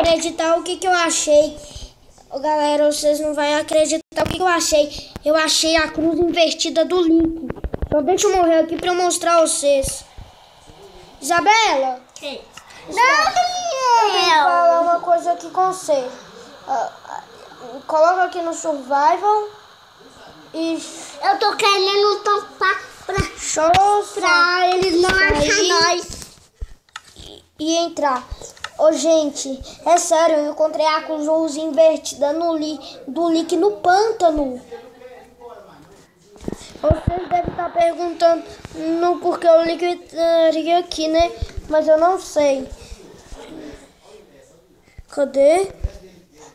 acreditar o que eu achei. Ô, galera, vocês não vão acreditar o que eu achei. Eu achei a cruz invertida do Link. Então deixa eu morrer aqui pra eu mostrar a vocês. Isabela? Sim. Eu tenho que falar uma coisa aqui com você. Coloca aqui no Survival. E Eu tô querendo topar pra eles não acharem nós. E entrar. Ô, gente, é sério, eu encontrei a cruz invertida do Link no pântano. Vocês devem estar perguntando no porquê o Link estaria aqui, né? Mas eu não sei. Cadê?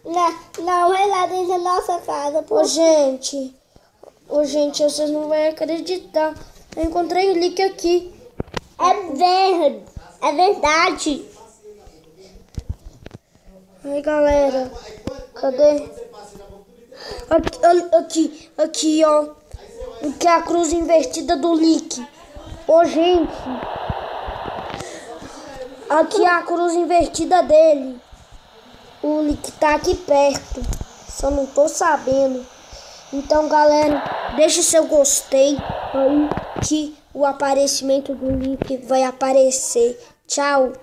Não é lá dentro da nossa casa. Ô, gente, vocês não vão acreditar. Eu encontrei o Link aqui. É verdade. Ai, galera, cadê? Aqui, ó. Que é a cruz invertida do Link. Ô, gente. Aqui é a cruz invertida dele. O Link tá aqui perto. Só não tô sabendo. Então, galera, deixa seu gostei aí que o aparecimento do Link vai aparecer. Tchau.